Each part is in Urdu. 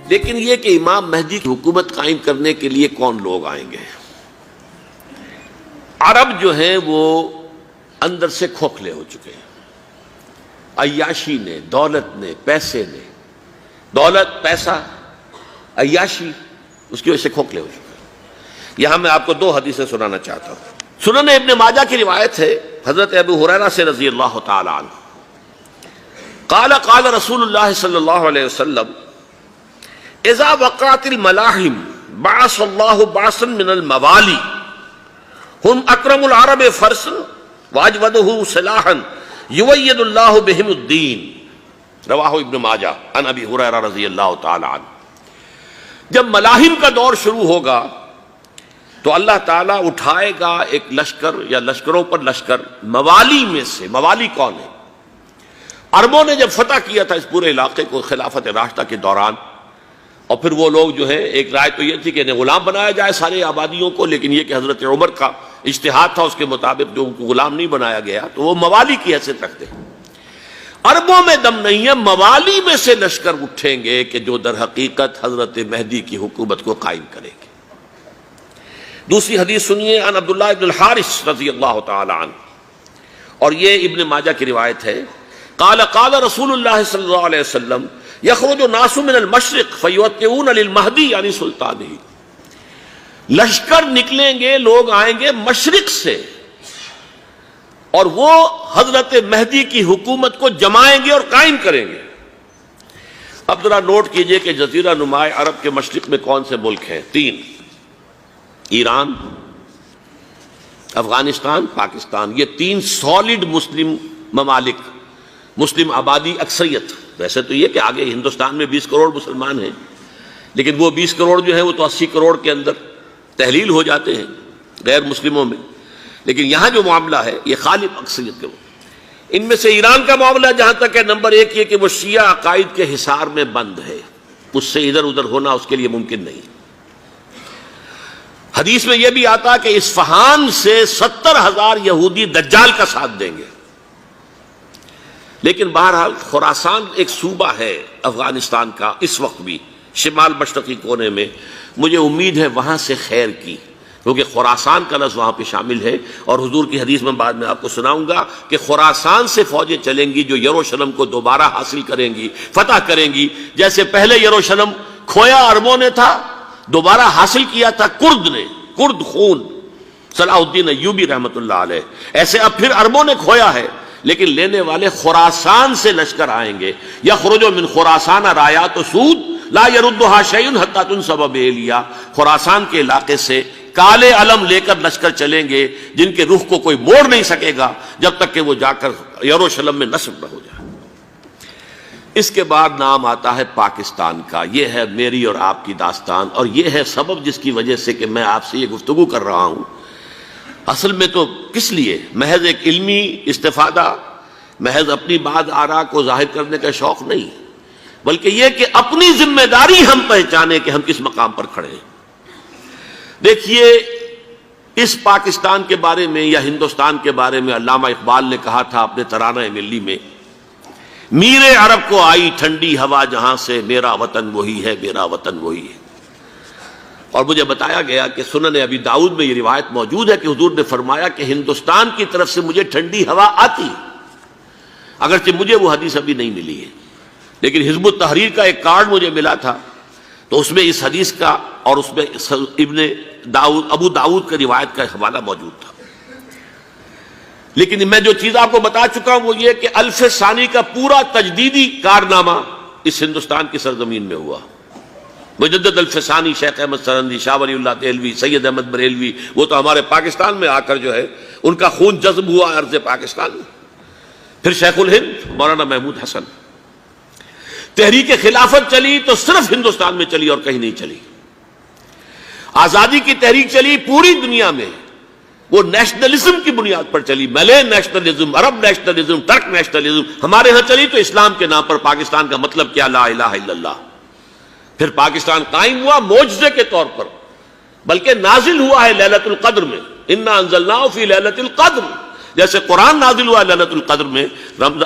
لیکن یہ کہ امام مہدی کی حکومت قائم کرنے کے لیے کون لوگ آئیں گے؟ عرب جو ہیں وہ اندر سے کھوکھلے ہو چکے ہیں، عیاشی نے، دولت نے، پیسے نے، دولت، پیسہ، عیاشی، اس کی وجہ سے کھوکھلے ہو چکے ہیں۔ یہاں میں آپ کو دو حدیثیں سنانا چاہتا ہوں۔ سنن ابن ماجہ کی روایت ہے حضرت ابو ہریرہ سے رضی اللہ تعالی عنہ، قال قال رسول اللہ صلی اللہ علیہ وسلم اذا وقعت الملاحم بعث اللہ بعثا من الموالی ہم اکرم العرب فرسا واجودہ سلاحا یوید اللہ بہم الدین، رواہ ابن ماجہ عن ابی ہریرہ رضی اللہ تعالی عنہ۔ جب ملاحم کا دور شروع ہوگا تو اللہ تعالیٰ اٹھائے گا ایک لشکر یا لشکروں پر لشکر موالی میں سے۔ موالی کون ہے؟ عربوں نے جب فتح کیا تھا اس پورے علاقے کو خلافت راشدہ کے دوران، اور پھر وہ لوگ جو ہے، ایک رائے تو یہ تھی کہ انہیں غلام بنایا جائے سارے آبادیوں کو، لیکن یہ کہ حضرت عمر کا اجتہاد تھا، اس کے مطابق جو ان کو غلام نہیں بنایا گیا تو وہ موالی کی حیثیت رکھتے ہیں۔ عربوں میں دم نہیں ہے، موالی میں سے لشکر اٹھیں گے کہ جو در حقیقت حضرت مہدی کی حکومت کو قائم کریں گے۔ دوسری حدیث سنیے، عن عبداللہ ابن الحارث رضی اللہ تعالی عنہ، اور یہ ابن ماجہ کی روایت ہے، قال قال رسول اللہ صلی اللہ علیہ وسلم یخرج الناس من المشرق فیوطئون للمہدی یعنی سلطانہ، لشکر نکلیں گے، لوگ آئیں گے مشرق سے، اور وہ حضرت مہدی کی حکومت کو جمائیں گے اور قائم کریں گے۔ اب ذرا نوٹ کیجئے کہ جزیرہ نماء عرب کے مشرق میں کون سے ملک ہیں؟ تین: ایران، افغانستان، پاکستان۔ یہ تین سالڈ مسلم ممالک، مسلم آبادی اکثریت۔ ویسے تو یہ کہ آگے ہندوستان میں 20 کروڑ مسلمان ہیں، لیکن وہ 20 کروڑ جو ہیں وہ تو 80 کروڑ کے اندر تحلیل ہو جاتے ہیں غیر مسلموں میں، لیکن یہاں جو معاملہ ہے یہ غالب اکثریت کے۔ ان میں سے ایران کا معاملہ جہاں تک ہے، نمبر 1 یہ کہ وہ شیعہ عقائد کے حصار میں بند ہے، اس سے ادھر ادھر ہونا اس کے لیے ممکن نہیں۔ حدیث میں یہ بھی آتا کہ اصفہان سے 70,000 یہودی دجال کا ساتھ دیں گے۔ لیکن بہرحال خراسان ایک صوبہ ہے افغانستان کا اس وقت بھی، شمال مشرقی کونے میں، مجھے امید ہے وہاں سے خیر کی، کیونکہ خراسان کا لفظ وہاں پہ شامل ہے، اور حضور کی حدیث میں بعد میں آپ کو سناؤں گا کہ خراسان سے فوجیں چلیں گی جو یروشلم کو دوبارہ حاصل کریں گی، فتح کریں گی۔ جیسے پہلے یروشلم کھویا عربوں نے تھا، دوبارہ حاصل کیا تھا کرد نے، کرد خون صلاح الدین ایوبی رحمت اللہ علیہ، ایسے اب پھر عربوں نے کھویا ہے، لیکن لینے والے خراسان سے لشکر آئیں گے۔ یخرج من خراسان رایات سود لا یردها شیء حتی تنصب بإیلیا، خراسان کے علاقے سے کالے علم لے کر لشکر چلیں گے جن کے رخ کو کوئی موڑ نہیں سکے گا جب تک کہ وہ جا کر یروشلم میں نصب نہ ہو جائے۔ اس کے بعد نام آتا ہے پاکستان کا۔ یہ ہے میری اور آپ کی داستان، اور یہ ہے سبب جس کی وجہ سے کہ میں آپ سے یہ گفتگو کر رہا ہوں۔ اصل میں تو کس لیے؟ محض ایک علمی استفادہ، محض اپنی بات آراء کو ظاہر کرنے کا شوق نہیں، بلکہ یہ کہ اپنی ذمہ داری ہم پہچانے کہ ہم کس مقام پر کھڑے ہیں۔ دیکھیے، اس پاکستان کے بارے میں یا ہندوستان کے بارے میں علامہ اقبال نے کہا تھا اپنے ترانہ ملی میں، میرے عرب کو آئی ٹھنڈی ہوا جہاں سے، میرا وطن وہی ہے، میرا وطن وہی ہے۔ اور مجھے بتایا گیا کہ سنن ابی داؤد میں یہ روایت موجود ہے کہ حضور نے فرمایا کہ ہندوستان کی طرف سے مجھے ٹھنڈی ہوا آتی، اگرچہ مجھے وہ حدیث ابھی نہیں ملی ہے، لیکن حزب التحریر کا ایک کارڈ مجھے ملا تھا، تو اس میں اس حدیث کا اور اس میں ابو داؤد کی روایت کا حوالہ موجود تھا۔ لیکن میں جو چیز آپ کو بتا چکا ہوں وہ یہ کہ الف ثانی کا پورا تجدیدی کارنامہ اس ہندوستان کی سرزمین میں ہوا۔ مجدد الف ثانی شیخ احمد سرندی، شاہ ولی اللہ دہلوی، سید احمد بریلوی، وہ تو ہمارے پاکستان میں آ کر جو ہے ان کا خون جذب ہوا ارض پاکستان میں۔ پھر شیخ الہند مولانا محمود حسن۔ تحریک خلافت چلی تو صرف ہندوستان میں چلی اور کہیں نہیں چلی۔ آزادی کی تحریک چلی پوری دنیا میں، وہ نیشنلزم کی بنیاد پر چلی، ملے نیشنلزم، عرب نیشنلزم، ترک نیشنلزم۔ ہمارے ہاں چلی تو اسلام کے نام پر، پاکستان کا مطلب کیا؟ لا الہ الا اللہ۔ پھر پاکستان قائم ہوا معجزے کے طور پر، بلکہ نازل ہوا ہے لیلۃ القدر میں، انا انزلناہ فی لیلۃ القدر، جیسے قرآن نازل ہوا لیلۃ القدر میں،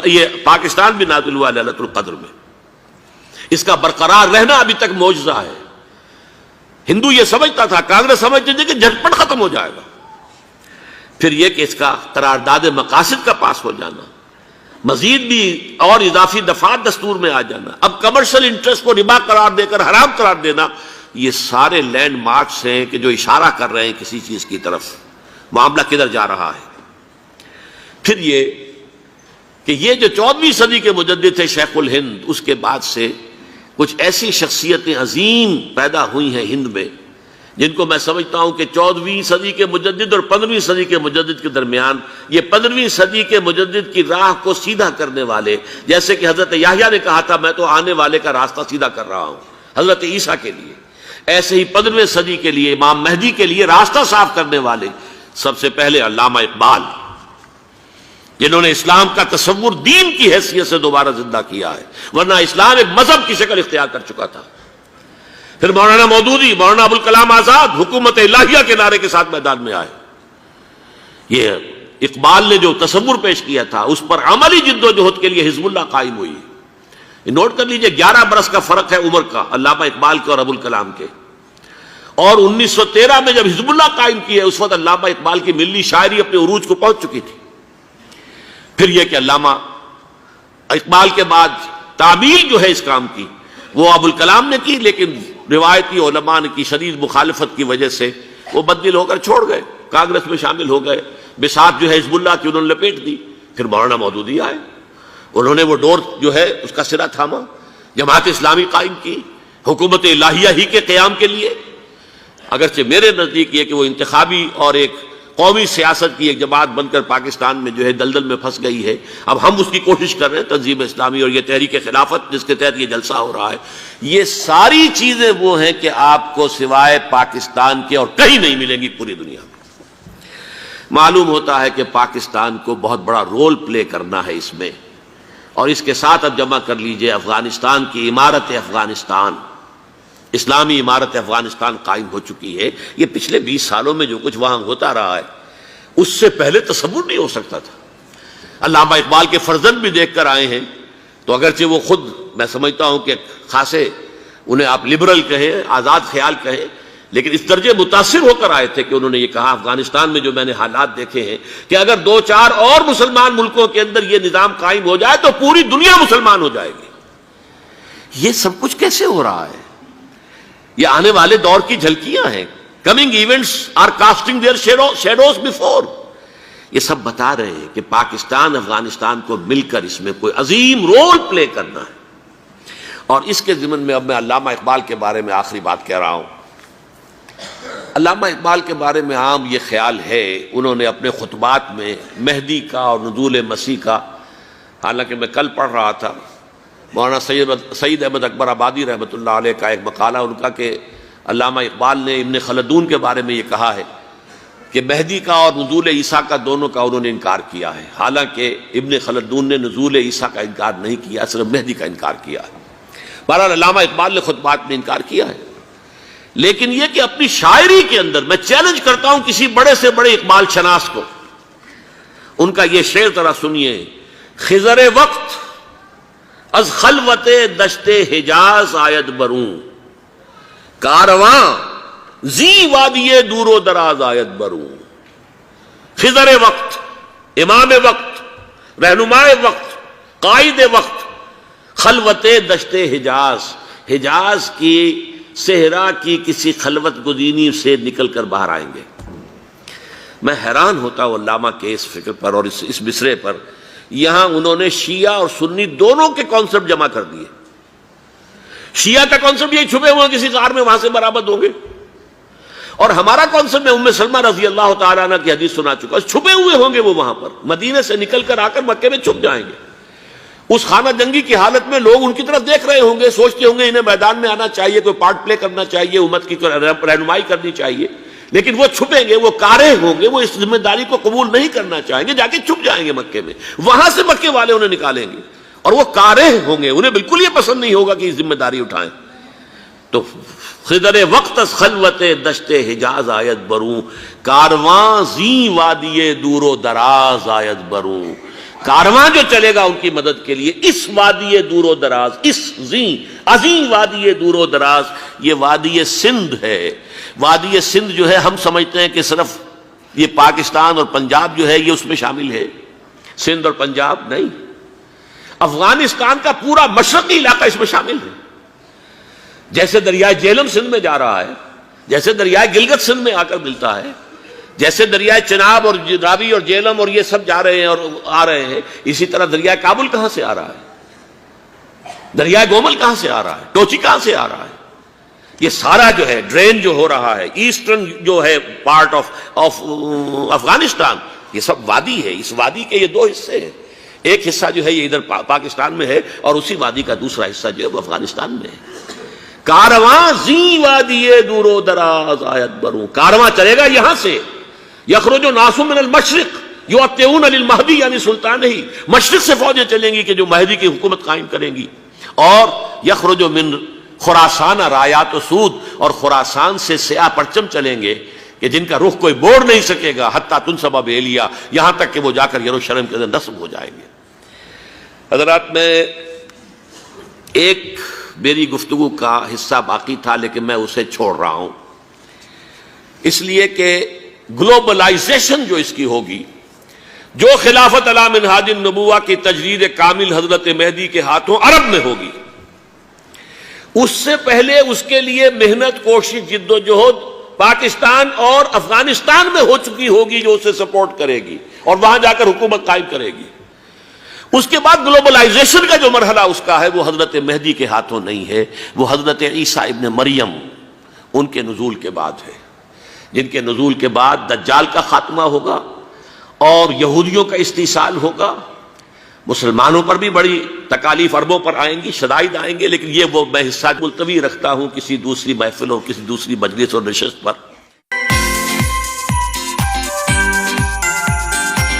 یہ پاکستان بھی نازل ہوا لیلۃ القدر میں۔ اس کا برقرار رہنا ابھی تک معجزہ ہے۔ ہندو یہ سمجھتا تھا، کانگریس سمجھتی تھی کہ جھٹپٹ ختم ہو جائے گا۔ پھر یہ کہ اس کا قرارداد مقاصد کا پاس ہو جانا، مزید بھی اور اضافی دفعات دستور میں آ جانا، اب کمرشل انٹرسٹ کو ربا قرار دے کر حرام قرار دینا، یہ سارے لینڈ مارکس ہیں کہ جو اشارہ کر رہے ہیں کسی چیز کی طرف، معاملہ کدھر جا رہا ہے۔ پھر یہ کہ یہ جو 14ویں صدی کے مجدد تھے شیخ الہند، اس کے بعد سے کچھ ایسی شخصیتیں عظیم پیدا ہوئی ہیں ہند میں، جن کو میں سمجھتا ہوں کہ 14ویں صدی کے مجدد اور 15ویں صدی کے مجدد کے درمیان یہ 15ویں صدی کے مجدد کی راہ کو سیدھا کرنے والے، جیسے کہ حضرت یحییٰ نے کہا تھا میں تو آنے والے کا راستہ سیدھا کر رہا ہوں حضرت عیسیٰ کے لیے، ایسے ہی 15ویں صدی کے لیے امام مہدی کے لیے راستہ صاف کرنے والے سب سے پہلے علامہ اقبال، جنہوں نے اسلام کا تصور دین کی حیثیت سے دوبارہ زندہ کیا ہے، ورنہ اسلام ایک مذہب کی شکل اختیار کر چکا تھا۔ پھر مولانا مودودی، مولانا ابوالکلام آزاد حکومت الہیہ کے نعرے کے ساتھ میدان میں آئے۔ یہ اقبال نے جو تصور پیش کیا تھا اس پر عملی جد و جہد کے لیے حزب اللہ قائم ہوئی۔ نوٹ کر لیجئے 11 برس کا فرق ہے عمر کا علامہ اقبال کے اور ابوالکلام کے، اور 1913 میں جب حزب اللہ قائم کی ہے اس وقت علامہ اقبال کی ملی شاعری اپنے عروج کو پہنچ چکی تھی۔ پھر یہ کہ علامہ اقبال کے بعد تعمیل جو ہے اس کام کی وہ ابوالکلام نے کی، لیکن روایتی علماء کی شدید مخالفت کی وجہ سے وہ بددل ہو کر چھوڑ گئے، کانگریس میں شامل ہو گئے، بساط جو ہے حزب اللہ کی انہوں نے لپیٹ دی۔ پھر مولانا مودودی آئے، انہوں نے وہ ڈور جو ہے اس کا سرا تھاما، جماعت اسلامی قائم کی حکومت الہیہ ہی کے قیام کے لیے۔ اگرچہ میرے نزدیک یہ کہ وہ انتخابی اور ایک قومی سیاست کی ایک جماعت بن کر پاکستان میں جو ہے دلدل میں پھنس گئی ہے، اب ہم اس کی کوشش کر رہے ہیں، تنظیم اسلامی اور یہ تحریک خلافت جس کے تحت یہ جلسہ ہو رہا ہے، یہ ساری چیزیں وہ ہیں کہ آپ کو سوائے پاکستان کے اور کہیں نہیں ملیں گی پوری دنیا میں۔ معلوم ہوتا ہے کہ پاکستان کو بہت بڑا رول پلے کرنا ہے اس میں، اور اس کے ساتھ اب جمع کر لیجئے افغانستان کی عمارت افغانستان، اسلامی عمارت افغانستان قائم ہو چکی ہے۔ یہ پچھلے 20 سالوں میں جو کچھ وہاں ہوتا رہا ہے اس سے پہلے تصور نہیں ہو سکتا تھا۔ علامہ اقبال کے فرزند بھی دیکھ کر آئے ہیں، تو اگرچہ وہ خود میں سمجھتا ہوں کہ خاصے انہیں آپ لبرل کہیں، آزاد خیال کہیں، لیکن اس درجے متاثر ہو کر آئے تھے کہ انہوں نے یہ کہا افغانستان میں جو میں نے حالات دیکھے ہیں کہ اگر 2-4 اور مسلمان ملکوں کے اندر یہ نظام قائم ہو جائے تو پوری دنیا مسلمان ہو جائے گی۔ یہ سب کچھ کیسے ہو رہا ہے؟ یہ آنے والے دور کی جھلکیاں ہیں۔ Coming events are casting their shadows before. یہ سب بتا رہے ہیں کہ پاکستان افغانستان کو مل کر اس میں کوئی عظیم رول پلے کرنا ہے۔ اور اس کے ضمن میں اب میں علامہ اقبال کے بارے میں آخری بات کہہ رہا ہوں۔ علامہ اقبال کے بارے میں عام یہ خیال ہے، انہوں نے اپنے خطبات میں مہدی کا اور نزول مسیح کا، حالانکہ میں کل پڑھ رہا تھا مولانا سید احمد اکبر آبادی رحمۃ اللہ علیہ کا ایک مقالہ ان کا کہ علامہ اقبال نے ابن خلدون کے بارے میں یہ کہا ہے کہ مہدی کا اور نزول عیسیٰ کا دونوں کا انہوں نے انکار کیا ہے، حالانکہ ابن خلدون نے نزول عیسیٰ کا انکار نہیں کیا، صرف مہدی کا انکار کیا ہے۔ بہرحال علامہ اقبال نے خطبات میں انکار کیا ہے، لیکن یہ کہ اپنی شاعری کے اندر میں چیلنج کرتا ہوں کسی بڑے سے بڑے اقبال شناس کو، ان کا یہ شعر ذرا سنیے: خضر وقت از خلوت دشت حجاز آید بروں، کارواں زی وادی دور و دراز آید بروں۔ خضر وقت، امام وقت، رہنمائے وقت، قائد وقت، خلوت دشت حجاز، حجاز کی صحرا کی کسی خلوت گزینی سے نکل کر باہر آئیں گے۔ میں حیران ہوتا ہوں علامہ کے اس فکر پر اور اس مصرے پر۔ یہاں انہوں نے شیعہ اور سنی دونوں کے کانسیپٹ جمع کر دیے۔ شیعہ کا کانسیپٹ یہی چھپے ہوئے کسی غار میں وہاں سے برآمد ہوں گے، اور ہمارا کانسیپٹ میں ام سلمہ رضی اللہ تعالیٰ عنہ کی حدیث سنا چکا، چھپے ہوئے ہوں گے وہ وہاں پر، مدینے سے نکل کر آ کر مکے میں چھپ جائیں گے۔ اس خانہ جنگی کی حالت میں لوگ ان کی طرف دیکھ رہے ہوں گے، سوچتے ہوں گے انہیں میدان میں آنا چاہیے، کوئی پارٹ پلے کرنا چاہیے، امت کی رہنمائی کرنی چاہیے، لیکن وہ چھپیں گے، وہ کارے ہوں گے، وہ اس ذمہ داری کو قبول نہیں کرنا چاہیں گے، جا کے چھپ جائیں گے مکے میں، وہاں سے مکے والے انہیں نکالیں گے، اور وہ کارے ہوں گے، انہیں بالکل یہ پسند نہیں ہوگا کہ یہ ذمہ داری اٹھائیں۔ تو خضر وقت از خلوت دشت حجاز آید بروں، کارواں زی وادی دور و دراز آید بروں۔ کارواں جو چلے گا ان کی مدد کے لیے اس وادی دور و دراز، اس عظیم وادی دور و دراز، یہ وادی سندھ ہے۔ وادی سندھ جو ہے ہم سمجھتے ہیں کہ صرف یہ پاکستان اور پنجاب جو ہے یہ اس میں شامل ہے، سندھ اور پنجاب نہیں، افغانستان کا پورا مشرقی علاقہ اس میں شامل ہے۔ جیسے دریائے جہلم سندھ میں جا رہا ہے، جیسے دریائے گلگت سندھ میں آ کر ملتا ہے، جیسے دریائے چناب اور راوی اور جہلم اور یہ سب جا رہے ہیں اور آ رہے ہیں، اسی طرح دریائے کابل کہاں سے آ رہا ہے، دریائے گومل کہاں سے آ رہا ہے، ٹوچی کہاں سے آ رہا ہے، یہ سارا جو ہے ڈرین جو ہو رہا ہے، ایسٹرن جو ہے پارٹ آف افغانستان، یہ سب وادی ہے۔ اس وادی کے یہ دو حصے ہیں، ایک حصہ جو ہے یہ ادھر پاکستان میں ہے اور اسی وادی کا دوسرا حصہ جو ہے وہ افغانستان میں ہے۔ کارواں زی وادی دور و دراز آیت بروں، کارواں چلے گا یہاں سے، یخرج ناس من المشرق یؤتون للمہدی یعنی سلطان ہی، مشرق سے فوجیں چلیں گی کہ جو مہدی کی حکومت قائم کریں گی، اور یخرج من خراسان رایات و سود، اور خراسان سے سیاہ پرچم چلیں گے کہ جن کا رخ کوئی موڑ نہیں سکے گا، حتیٰ تنصب بیلیا، یہاں تک کہ وہ جا کر یروشلم کے اندر نصب ہو جائیں گے۔ حضرات، میں ایک میری گفتگو کا حصہ باقی تھا لیکن میں اسے چھوڑ رہا ہوں، اس لیے کہ گلوبلائزیشن جو اس کی ہوگی، جو خلافت علی منہاج النبوہ کی تجرید کامل حضرت مہدی کے ہاتھوں عرب میں ہوگی، اس سے پہلے اس کے لیے محنت، کوشش، جد و جہد پاکستان اور افغانستان میں ہو چکی ہوگی جو اسے سپورٹ کرے گی اور وہاں جا کر حکومت قائم کرے گی۔ اس کے بعد گلوبلائزیشن کا جو مرحلہ اس کا ہے وہ حضرت مہدی کے ہاتھوں نہیں ہے، وہ حضرت عیسیٰ ابن مریم ان کے نزول کے بعد ہے، جن کے نزول کے بعد دجال کا خاتمہ ہوگا اور یہودیوں کا استحصال ہوگا، مسلمانوں پر بھی بڑی تکالیف عربوں پر آئیں گی، شدائد آئیں گے، لیکن یہ وہ میں حصہ ملتوی رکھتا ہوں کسی دوسری محفل اور کسی دوسری مجلس اور نشست پر۔